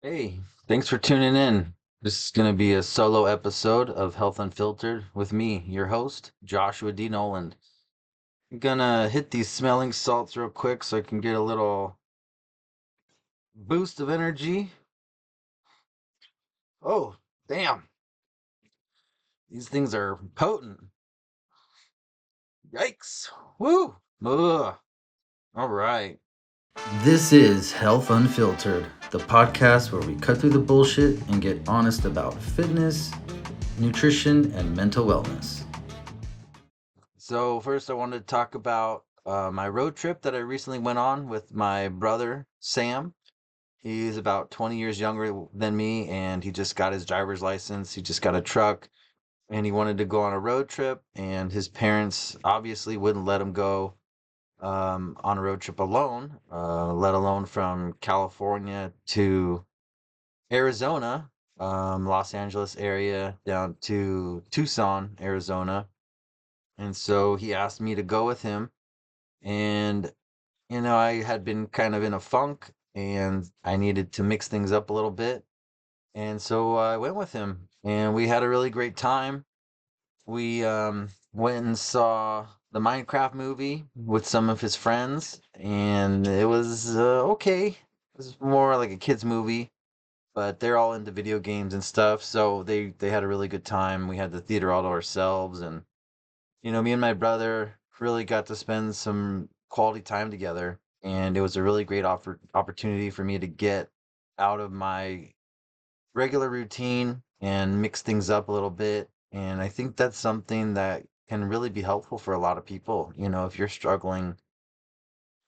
Hey, thanks for tuning in. This is going to be a solo episode of Health Unfiltered with me, your host, Joshua D. Noland. I'm gonna hit these smelling salts real quick so I can get a little boost of energy. Oh, damn. These things are potent. Yikes. Woo. Ugh. All right. This is Health Unfiltered, the podcast where we cut through the bullshit and get honest about fitness, nutrition, and mental wellness. So first, I wanted to talk about my road trip that I recently went on with my brother Sam. He's about 20 years younger than me, and he just got his driver's license. He just got a truck, and he wanted to go on a road trip. And his parents obviously wouldn't let him go on a road trip alone, let alone from California to Arizona, Los Angeles area, down to Tucson, Arizona. And so he asked me to go with him. And, I had been kind of in a funk and I needed to mix things up a little bit. And so I went with him and we had a really great time. We went and saw the Minecraft movie with some of his friends, and it was okay. It was more like a kids movie, but they're all into video games and stuff, so they had a really good time. We had the theater all to ourselves, and me and my brother really got to spend some quality time together, and it was a really great opportunity for me to get out of my regular routine and mix things up a little bit. And I think that's something that can really be helpful for a lot of people. If you're struggling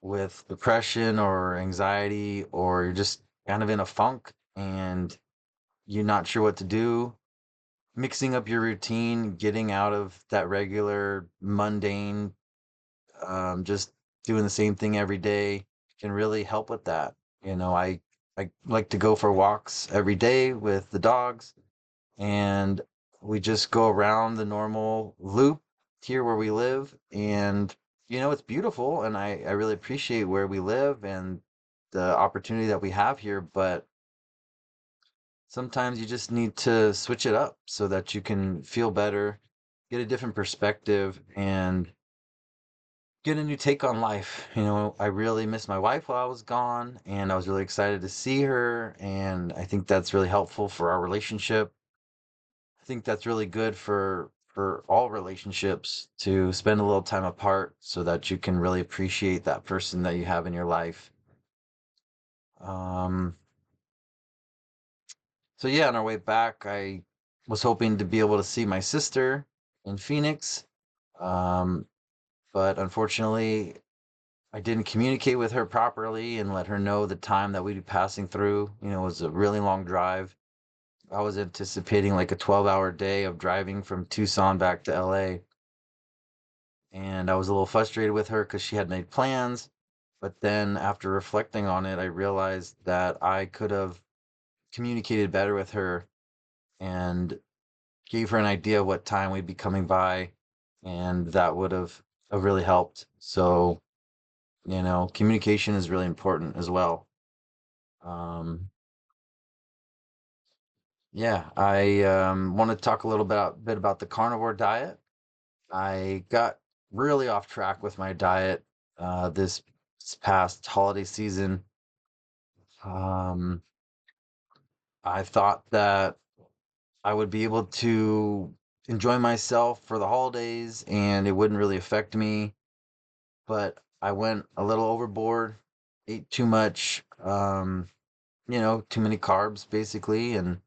with depression or anxiety, or you're just kind of in a funk and you're not sure what to do, mixing up your routine, getting out of that regular mundane, just doing the same thing every day can really help with that. I like to go for walks every day with the dogs, and we just go around the normal loop here where we live. And it's beautiful, and I really appreciate where we live and the opportunity that we have here. But sometimes you just need to switch it up so that you can feel better, get a different perspective, and get a new take on life. I really missed my wife while I was gone, and I was really excited to see her, and I think that's really helpful for our relationship. I think that's really good for all relationships to spend a little time apart so that you can really appreciate that person that you have in your life. Um, so yeah, on our way back, I was hoping to be able to see my sister in Phoenix, um, but unfortunately, I didn't communicate with her properly and let her know the time that we'd be passing through. It was a really long drive. I was anticipating like a 12-hour day of driving from Tucson back to LA. And I was a little frustrated with her because she had made plans. But then after reflecting on it, I realized that I could have communicated better with her and gave her an idea of what time we'd be coming by. And that would have really helped. So, communication is really important as well. Um, yeah, I want to talk a little bit about the carnivore diet. I got really off track with my diet this past holiday season. Um, I thought that I would be able to enjoy myself for the holidays and it wouldn't really affect me, but I went a little overboard, ate too much, too many carbs basically, and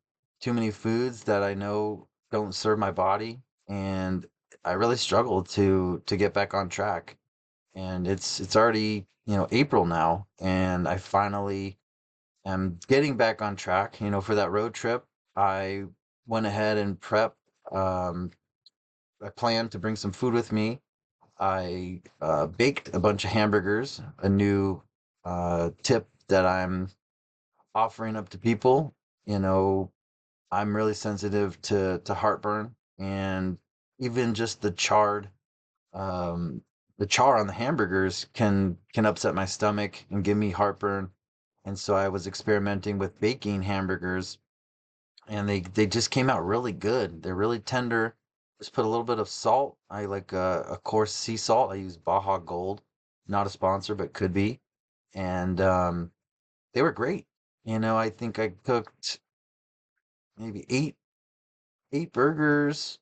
too many foods that I know don't serve my body, and I really struggled to get back on track. And it's already, April now, and I finally am getting back on track. For that road trip, I went ahead and prepped. Um, I planned to bring some food with me. I baked a bunch of hamburgers, a new tip that I'm offering up to people. You know, I'm really sensitive to heartburn, and even just um, the char on the hamburgers can upset my stomach and give me heartburn. And so I was experimenting with baking hamburgers, and they just came out really good. They're really tender. Just put a little bit of salt. I like a coarse sea salt. I use Baja Gold. Not a sponsor, but could be. And they were great. I think I cooked maybe eight burgers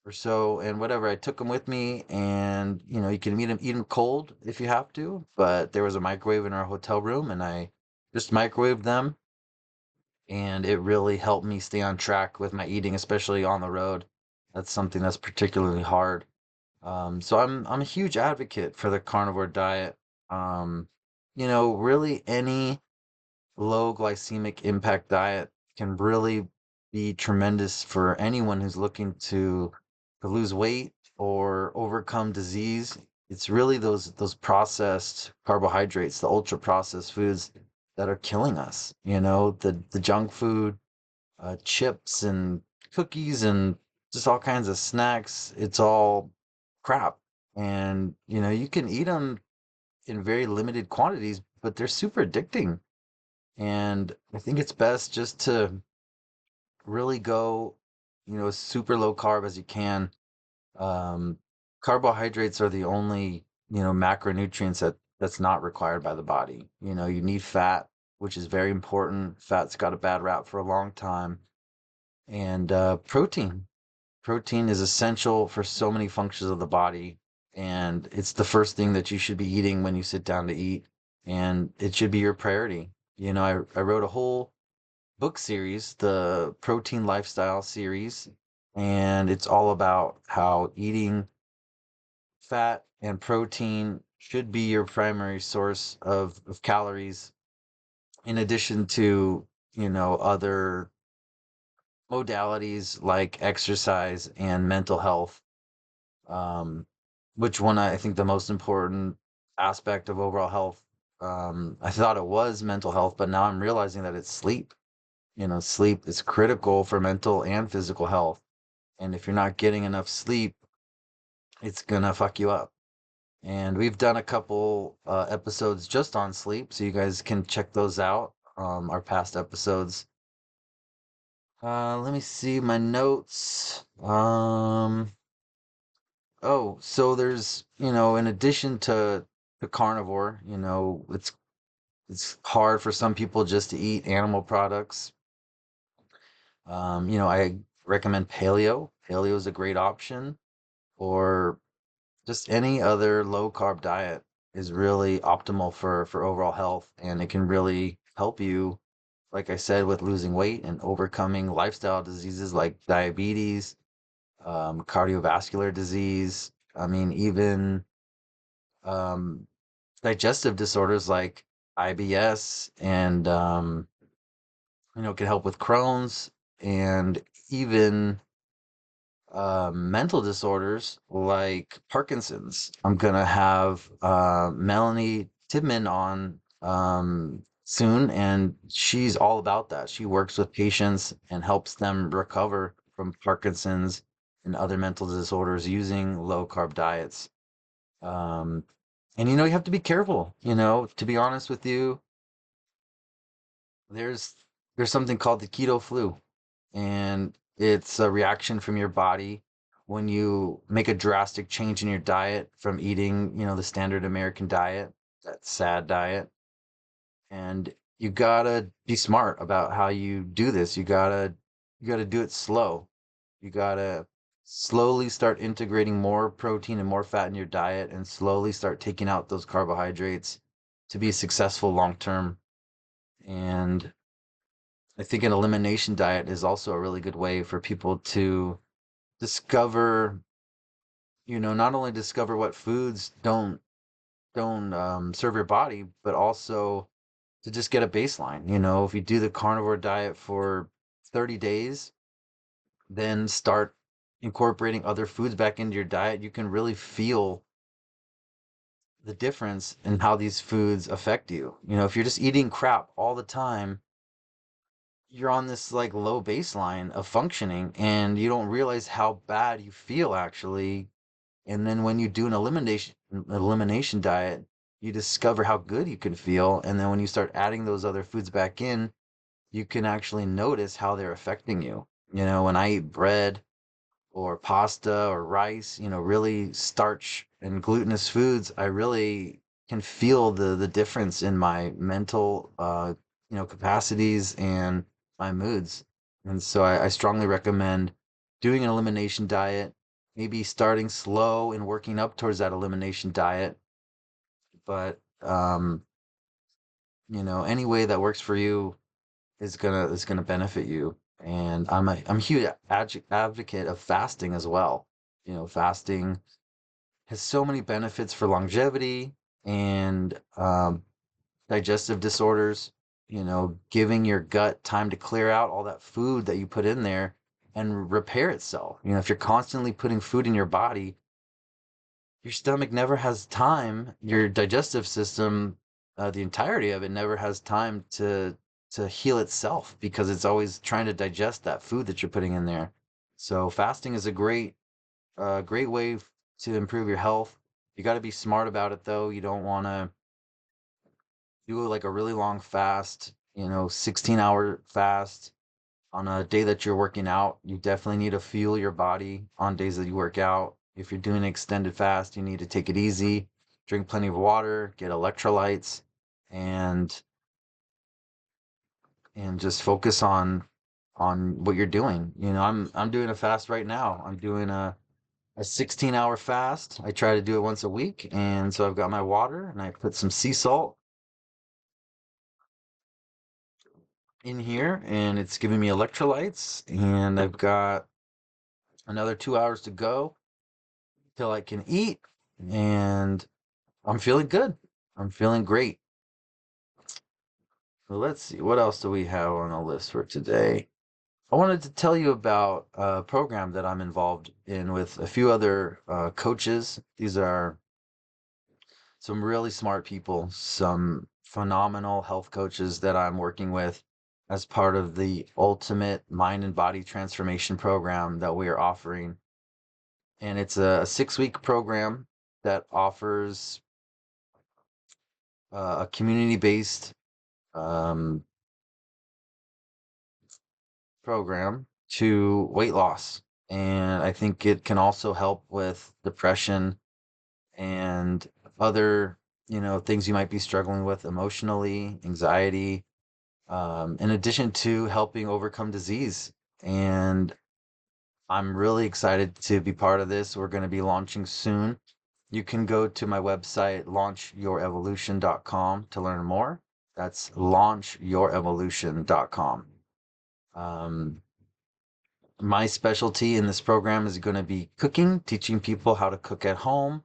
or so, and whatever. I took them with me, and you can eat them cold if you have to. But there was a microwave in our hotel room, and I just microwaved them, and it really helped me stay on track with my eating, especially on the road. That's something that's particularly hard. So I'm a huge advocate for the carnivore diet. Um, really any low glycemic impact diet can really be tremendous for anyone who's looking to lose weight or overcome disease. It's really those processed carbohydrates, the ultra processed foods that are killing us. The junk food, chips and cookies and just all kinds of snacks. It's all crap. And you can eat them in very limited quantities, but they're super addicting. And I think it's best just to really go, as super low carb as you can. Um, Carbohydrates are the only, macronutrients that's not required by the body. You need fat, which is very important. Fat's got a bad rap for a long time. And protein. Protein is essential for so many functions of the body. And it's the first thing that you should be eating when you sit down to eat. And it should be your priority. I wrote a whole book series, the Protein Lifestyle series, and it's all about how eating fat and protein should be your primary source of calories, in addition to, other modalities like exercise and mental health. Um, which one I think the most important aspect of overall health. I thought it was mental health, but now I'm realizing that it's sleep. Sleep is critical for mental and physical health. And if you're not getting enough sleep, it's gonna fuck you up. And we've done a couple episodes just on sleep, so you guys can check those out. Our past episodes. Let me see my notes. Oh, so there's, in addition to the carnivore, it's hard for some people just to eat animal products. I recommend paleo. Paleo is a great option, or just any other low carb diet is really optimal for overall health, and it can really help you, like I said, with losing weight and overcoming lifestyle diseases like diabetes, cardiovascular disease. I mean, even um, digestive disorders like IBS, and can help with Crohn's, and even mental disorders like Parkinson's. I'm gonna have Melanie Tibman on soon, and she's all about that. She works with patients and helps them recover from Parkinson's and other mental disorders using low carb diets. Um, and you have to be careful. To be honest with you, there's there's something called the keto flu, and it's a reaction from your body when you make a drastic change in your diet from eating, the standard American diet, that sad diet. And you gotta be smart about how you do this. You gotta do it slow. You gotta slowly start integrating more protein and more fat in your diet, and slowly start taking out those carbohydrates to be successful long term. And I think an elimination diet is also a really good way for people to discover, not only discover what foods don't serve your body, but also to just get a baseline. If you do the carnivore diet for 30 days, then start incorporating other foods back into your diet, you can really feel the difference in how these foods affect you. If you're just eating crap all the time, you're on this like low baseline of functioning, and you don't realize how bad you feel actually. And then when you do an elimination diet, you discover how good you can feel. And then when you start adding those other foods back in, you can actually notice how they're affecting you. When I eat bread or pasta or rice, really starch and glutinous foods, I really can feel the difference in my mental, capacities and my moods. And so I strongly recommend doing an elimination diet, maybe starting slow and working up towards that elimination diet. But, any way that works for you is gonna benefit you. And I'm a huge advocate of fasting as well. Fasting has so many benefits for longevity and digestive disorders. Giving your gut time to clear out all that food that you put in there and repair itself. If you're constantly putting food in your body, your stomach never has time, your digestive system, the entirety of it never has time to heal itself because it's always trying to digest that food that you're putting in there. So fasting is a great way to improve your health. You got to be smart about it though. You don't want to do like a really long fast, 16-hour fast on a day that you're working out. You definitely need to fuel your body on days that you work out. If you're doing an extended fast, you need to take it easy, drink plenty of water, get electrolytes, and just focus on what you're doing. I'm doing a fast right now. I'm doing a 16-hour fast. I try to do it once a week, and so I've got my water and I put some sea salt in here, and it's giving me electrolytes, and I've got another 2 hours to go till I can eat, and I'm feeling good. I'm feeling great. So let's see, what else do we have on the list for today? I wanted to tell you about a program that I'm involved in with a few other coaches. These are some really smart people, some phenomenal health coaches that I'm working with as part of the ultimate mind and body transformation program that we are offering. And it's a 6-week program that offers a community-based um, program to weight loss. And I think it can also help with depression and other, things you might be struggling with emotionally, anxiety, in addition to helping overcome disease. And I'm really excited to be part of this. We're going to be launching soon. You can go to my website, launchyorevolution.com, to learn more. That's launchyorevolution.com. My specialty in this program is going to be cooking, teaching people how to cook at home,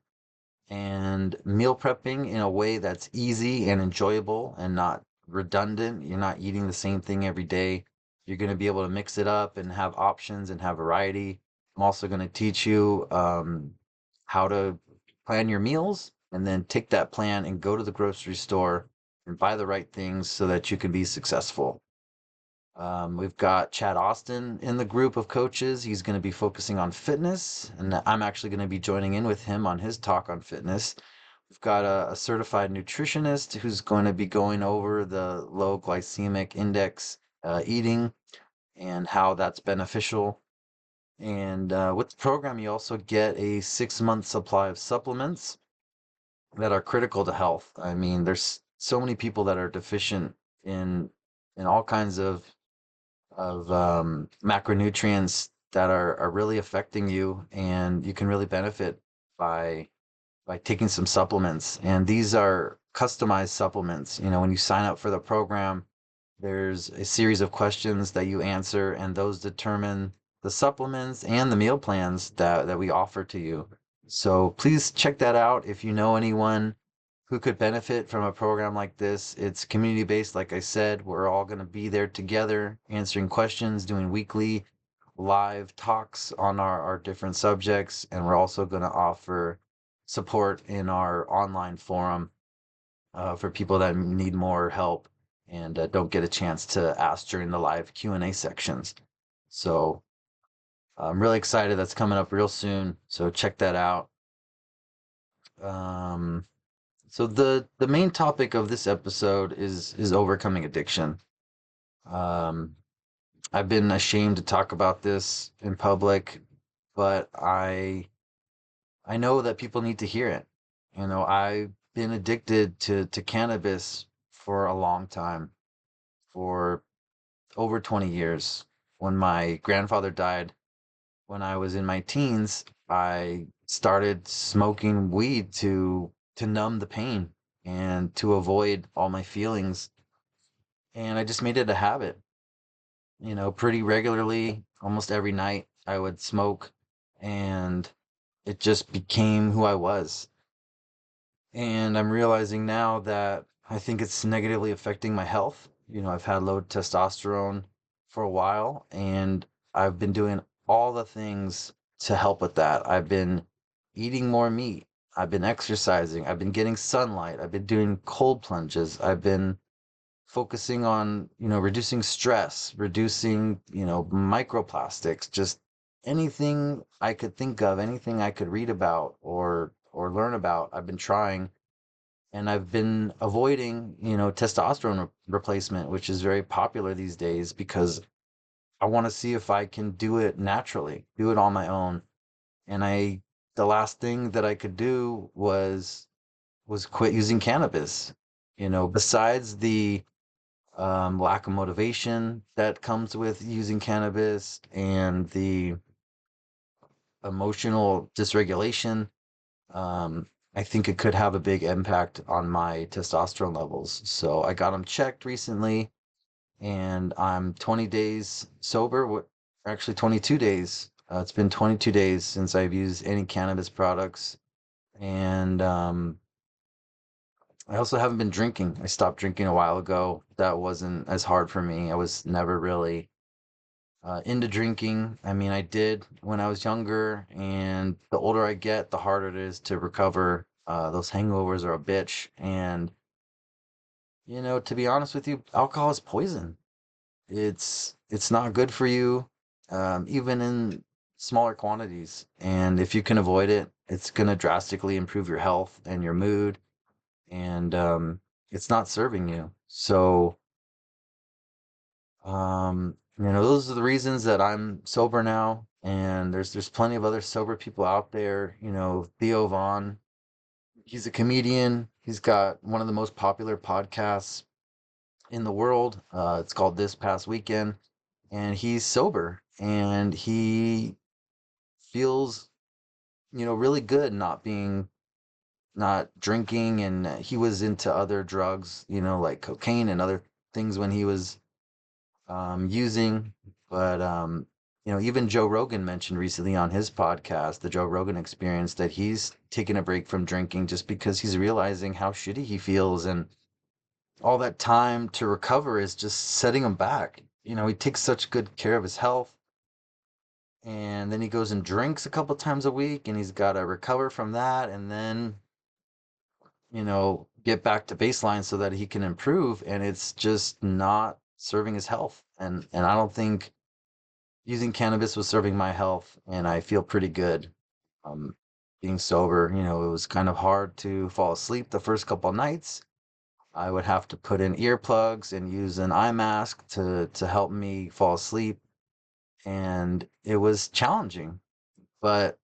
and meal prepping in a way that's easy and enjoyable and not redundant. You're not eating the same thing every day. You're going to be able to mix it up and have options and have variety. I'm also going to teach you how to plan your meals and then take that plan and go to the grocery store and buy the right things so that you can be successful. We've got Chad Austin in the group of coaches. He's going to be focusing on fitness, and I'm actually going to be joining in with him on his talk on fitness. We've got a certified nutritionist who's going to be going over the low glycemic index eating and how that's beneficial. And with the program, you also get a 6-month supply of supplements that are critical to health. I mean, there's so many people that are deficient in all kinds of macronutrients that are really affecting you, and you can really benefit by taking some supplements. And these are customized supplements. When you sign up for the program, there's a series of questions that you answer, and those determine the supplements and the meal plans that we offer to you. So please check that out if you know anyone who could benefit from a program like this. It's community based, like I said. We're all going to be there together, answering questions, doing weekly live talks on our different subjects. And we're also going to offer support in our online forum for people that need more help and don't get a chance to ask during the live Q&A sections. So I'm really excited. That's coming up real soon. So check that out. Let's So the main topic of this episode is overcoming addiction. Um, I've been ashamed to talk about this in public, but I know that people need to hear it. I've been addicted to cannabis for a long time, for over 20 years. When my grandfather died when I was in my teens, I started smoking weed to numb the pain and to avoid all my feelings. And I just made it a habit, pretty regularly, almost every night I would smoke, and it just became who I was. And I'm realizing now that I think it's negatively affecting my health. I've had low testosterone for a while, and I've been doing all the things to help with that. I've been eating more meat. I've been exercising. I've been getting sunlight. I've been doing cold plunges. I've been focusing on, reducing stress, reducing, microplastics, just anything I could think of, anything I could read about or learn about. I've been trying, and I've been avoiding, testosterone replacement, which is very popular these days because I want to see if I can do it naturally, do it on my own. And the last thing that I could do was quit using cannabis. Besides the lack of motivation that comes with using cannabis and the emotional dysregulation, um, I think it could have a big impact on my testosterone levels. So I got them checked recently, and I'm 20 days sober. Actually, 22 days. It's been 22 days since I've used any cannabis products. And I also haven't been drinking. I stopped drinking a while ago. That wasn't as hard for me. I was never really into drinking. I mean, I did when I was younger, and the older I get, the harder it is to recover. Those hangovers are a bitch. And, to be honest with you, alcohol is poison. It's not good for you, even in smaller quantities. And if you can avoid it, it's going to drastically improve your health and your mood. And it's not serving you. So, those are the reasons that I'm sober now. And there's plenty of other sober people out there. Theo Vaughn, he's a comedian. He's got one of the most popular podcasts in the world. It's called This Past Weekend, and he's sober, and he feels, really good not drinking. And he was into other drugs, like cocaine and other things when he was using. But even Joe Rogan mentioned recently on his podcast, the Joe Rogan Experience, that he's taking a break from drinking just because he's realizing how shitty he feels, and all that time to recover is just setting him back. He takes such good care of his health, and then he goes and drinks a couple times a week, and he's got to recover from that, and then get back to baseline so that he can improve. And it's just not serving his health. And I don't think using cannabis was serving my health, and I feel pretty good. Um, Being sober, it was kind of hard to fall asleep the first couple of nights. I would have to put in earplugs and use an eye mask to help me fall asleep, and it was challenging. But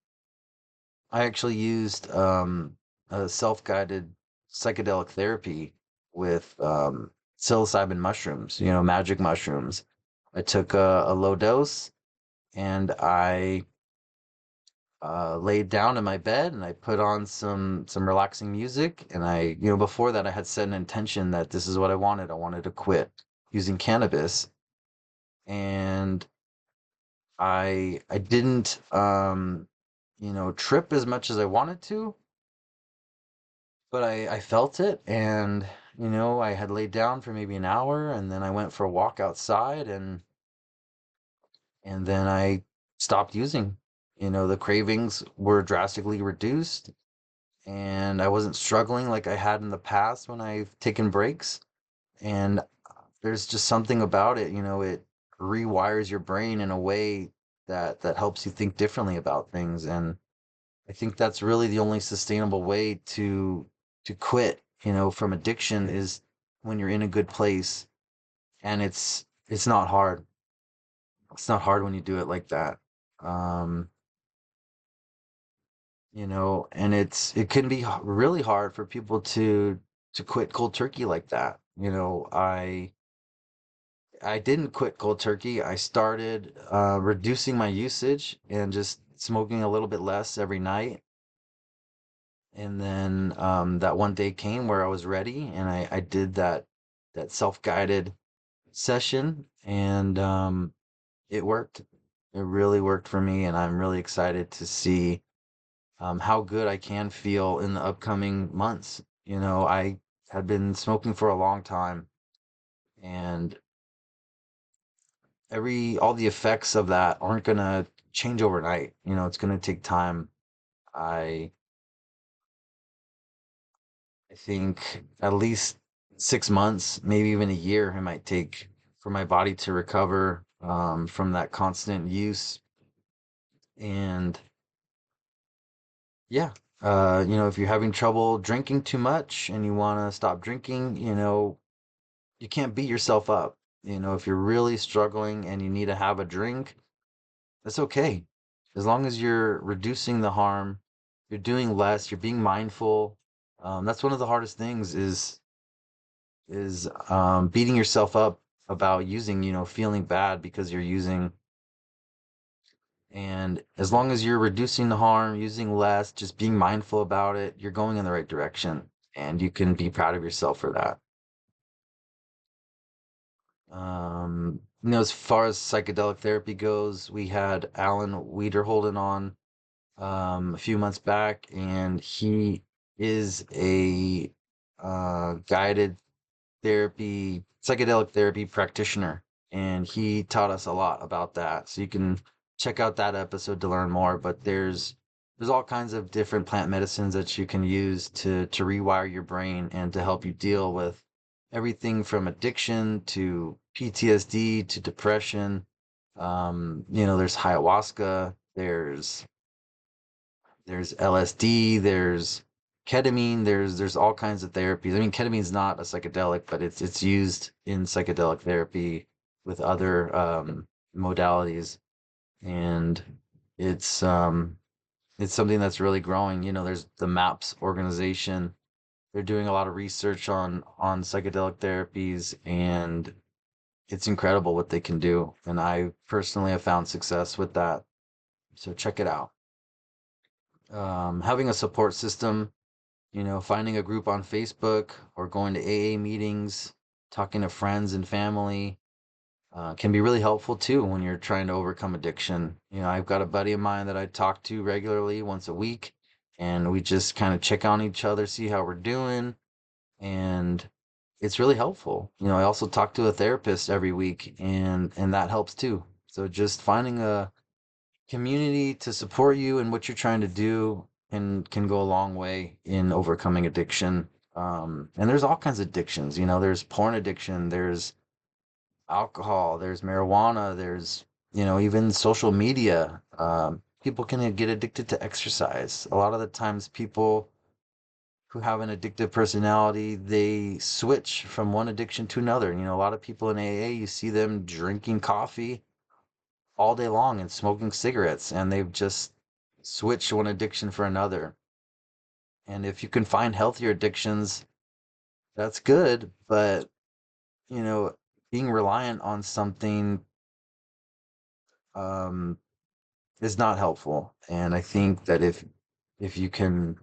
I actually used a self-guided psychedelic therapy with psilocybin mushrooms, magic mushrooms. I took a low dose, and I laid down in my bed, and I put on some relaxing music. And before that, I had set an intention that this is what I wanted. I wanted to quit using cannabis, and I didn't trip as much as I wanted to, but I felt it. And I had laid down for maybe an hour, and then I went for a walk outside, and then I stopped using. The cravings were drastically reduced, and I wasn't struggling like I had in the past when I've taken breaks. And there's just something about it, it rewires your brain in a way that helps you think differently about things. And I think that's really the only sustainable way to to quit, from addiction is when you're in a good place, and it's not hard. It's not hard when you do it like that. Um, and it can be really hard for people to quit cold turkey like that. I didn't quit cold turkey. I started reducing my usage and just smoking a little bit less every night. And then that one day came where I was ready, and I did that self-guided session, and it worked. It really worked for me, and I'm really excited to see how good I can feel in the upcoming months. I had been smoking for a long time, and all the effects of that aren't gonna change overnight. It's gonna take time. I I think at least 6 months, maybe even a year, it might take for my body to recover from that constant use. And yeah, if you're having trouble drinking too much and you want to stop drinking, you can't beat yourself up. If you're really struggling and you need to have a drink, that's okay. As long as you're reducing the harm, you're doing less, you're being mindful. That's one of the hardest things is beating yourself up about using, feeling bad because you're using. And as long as you're reducing the harm, using less, just being mindful about it, you're going in the right direction. And you can be proud of yourself for that. As far as psychedelic therapy goes, we had Alan Wiederholden on a few months back, and he is a guided psychedelic therapy practitioner, and he taught us a lot about that. So you can check out that episode to learn more. But there's all kinds of different plant medicines that you can use to rewire your brain and to help you deal with everything from addiction to PTSD to depression. There's ayahuasca, there's LSD, there's ketamine, there's all kinds of therapies. I mean, ketamine's not a psychedelic, but it's used in psychedelic therapy with other modalities, and it's um it's something that's really growing. There's the MAPS organization. They're doing a lot of research on psychedelic therapies, and it's incredible what they can do. And I personally have found success with that. So check it out. Having a support system, finding a group on Facebook or going to AA meetings, talking to friends and family can be really helpful too when you're trying to overcome addiction. I've got a buddy of mine that I talk to regularly once a week, and we just kind of check on each other, see how we're doing, and it's really helpful. I also talk to a therapist every week, and that helps too. So just finding a community to support you in what you're trying to do can go a long way in overcoming addiction. And there's all kinds of addictions. There's porn addiction, there's alcohol, there's marijuana, there's even social media. People can get addicted to exercise. A lot of the times, people who have an addictive personality, they switch from one addiction to another. A lot of people in AA, you see them drinking coffee all day long and smoking cigarettes, and they've just switched one addiction for another. And if you can find healthier addictions, that's good, but you know being reliant on something um is not helpful. And I think that if you can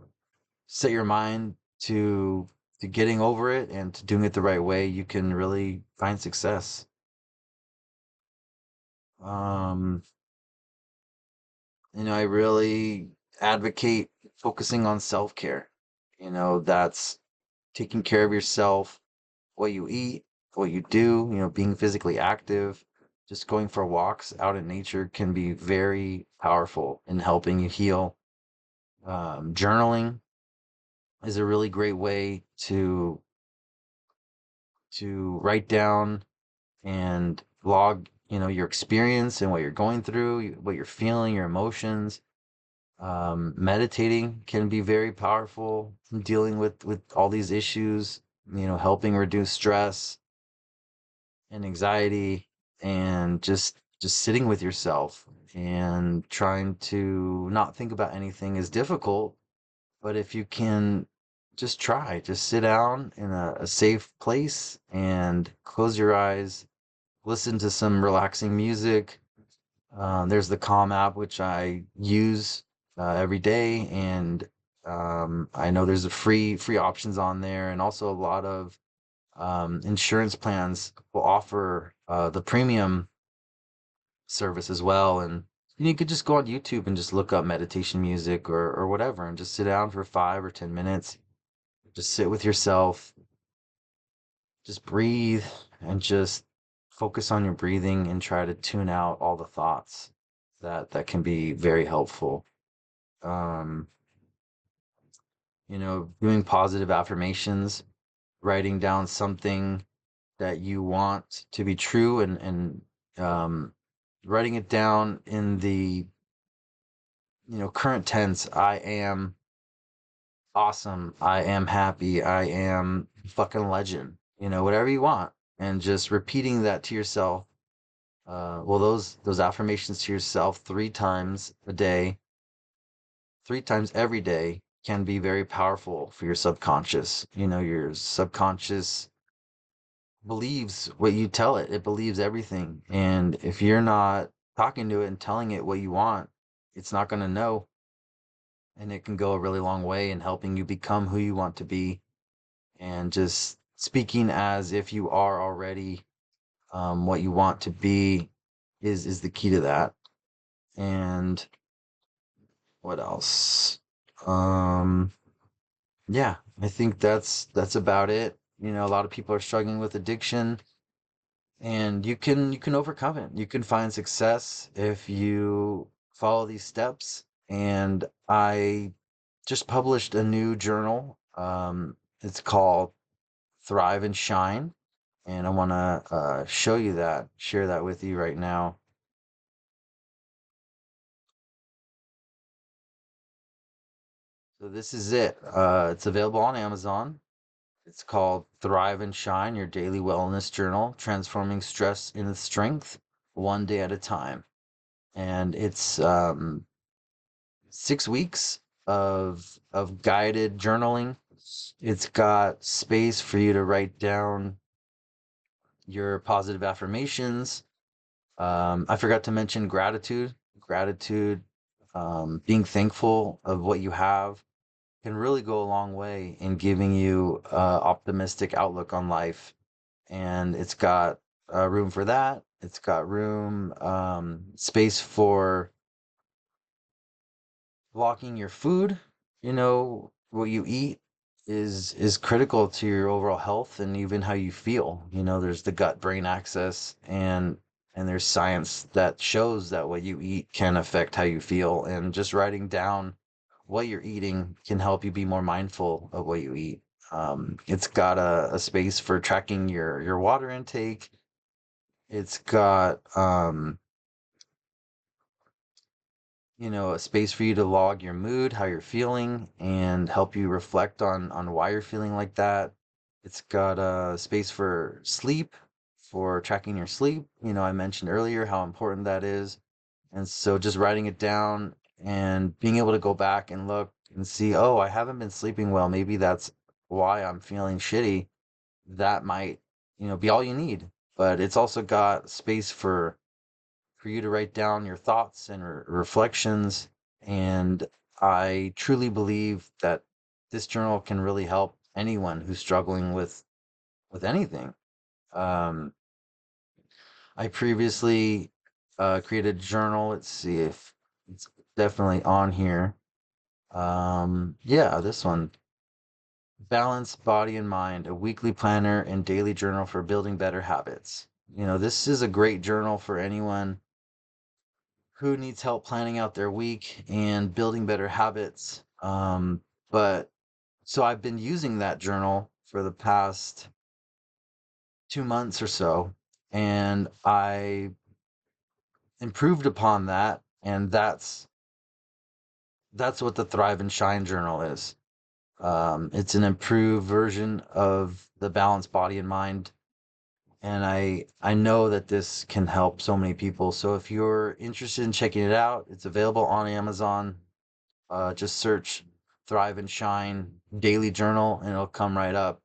set your mind to getting over it and to doing it the right way, you can really find success. um I really advocate focusing on self-care. That's taking care of yourself, what you eat, what you do, being physically active, just going for walks out in nature can be very powerful in helping you heal. Journaling is a really great way to write down and log, your experience and what you're going through, what you're feeling, your emotions. Meditating can be very powerful in dealing with all these issues, helping reduce stress and anxiety, and just sitting with yourself and trying to not think about anything is difficult. But if you can just sit down in a safe place and close your eyes, listen to some relaxing music. There's the Calm app, which I use every day, and I know there's a free options on there, and also a lot of insurance plans will offer the premium service as well. And you could just go on YouTube and just look up meditation music or whatever, and just sit down for 5 or 10 minutes. Just sit with yourself, just breathe, and just focus on your breathing and try to tune out all the thoughts. That can be very helpful. Um, doing positive affirmations, writing down something that you want to be true, and um, writing it down in the current tense. I am awesome. I am happy. I am fucking legend. Whatever you want, and just repeating that to yourself. Well, those affirmations to yourself 3 times a day, 3 times every day, can be very powerful for your subconscious. Your subconscious believes what you tell it. It believes everything. And if you're not talking to it and telling it what you want, it's not going to know. And it can go a really long way in helping you become who you want to be, and just speaking as if you are already what you want to be is the key to that. And what else? Um, yeah, I think that's about it. A lot of people are struggling with addiction, and you can overcome it. You can find success if you follow these steps. And I just published a new journal. It's called Thrive and Shine, and I want to share that with you right now. So this is it. It's available on Amazon. It's called Thrive and Shine, your daily wellness journal, transforming stress into strength, one day at a time. And it's 6 weeks of guided journaling. It's got space for you to write down your positive affirmations. I forgot to mention gratitude. Gratitude, being thankful of what you have, can really go a long way in giving you optimistic outlook on life. And it's got room for that. It's got space for blocking your food. What you eat is critical to your overall health and even how you feel. There's the gut brain axis, and there's science that shows that what you eat can affect how you feel. And just writing down what you're eating can help you be more mindful of what you eat. It's got a space for tracking your water intake. It's got a space for you to log your mood, how you're feeling, and help you reflect on why you're feeling like that. It's got a space for sleep, for tracking your sleep. I mentioned earlier how important that is. And so just writing it down and being able to go back and look and see, oh, I haven't been sleeping well. Maybe that's why I'm feeling shitty. That might, be all you need. But it's also got space for you to write down your thoughts and reflections. And I truly believe that this journal can really help anyone who's struggling with anything. Um, I previously created a journal. Let's see if it's definitely on here. Yeah, this one. Balance Body and Mind, a weekly planner and daily journal for building better habits. This is a great journal for anyone who needs help planning out their week and building better habits. But so I've been using that journal for the past 2 months or so, and I improved upon that. And that's that's what the Thrive and Shine journal is. It's an improved version of the Balanced Body and Mind, and I know that this can help so many people. So if you're interested in checking it out, it's available on Amazon. Just search Thrive and Shine Daily Journal, and it'll come right up.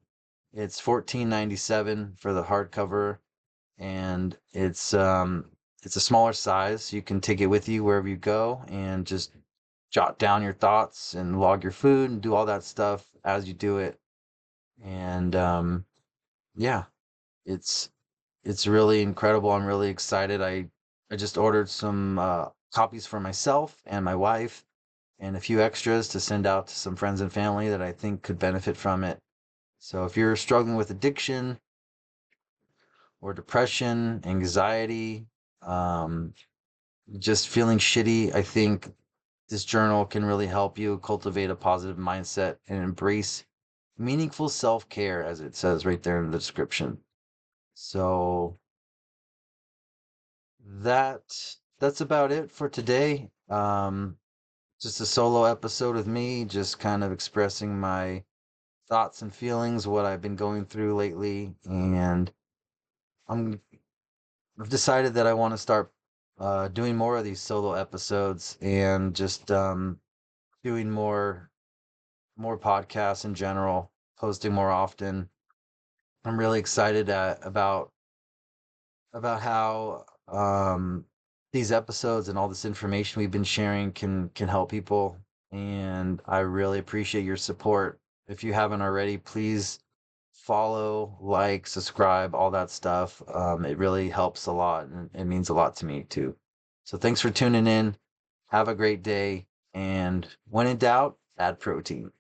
It's $14.97 for the hardcover, and it's a smaller size. So you can take it with you wherever you go, and just jot down your thoughts and log your food and do all that stuff as you do it. And yeah, it's it's really incredible. I'm really excited. I just ordered some copies for myself and my wife, and a few extras to send out to some friends and family that I think could benefit from it. So if you're struggling with addiction or depression, anxiety, um, just feeling shitty, I think this journal can really help you cultivate a positive mindset and embrace meaningful self-care, as it says right there in the description. So that's about it for today. Just a solo episode with me, just kind of expressing my thoughts and feelings, what I've been going through lately, and I'm I've decided that I want to start doing more of these solo episodes, and just doing more podcasts in general, posting more often. I'm really excited about how these episodes and all this information we've been sharing can help people, and I really appreciate your support. If you haven't already, please follow, like, subscribe, all that stuff. It really helps a lot, and it means a lot to me too. So thanks for tuning in. Have a great day, and when in doubt, add protein.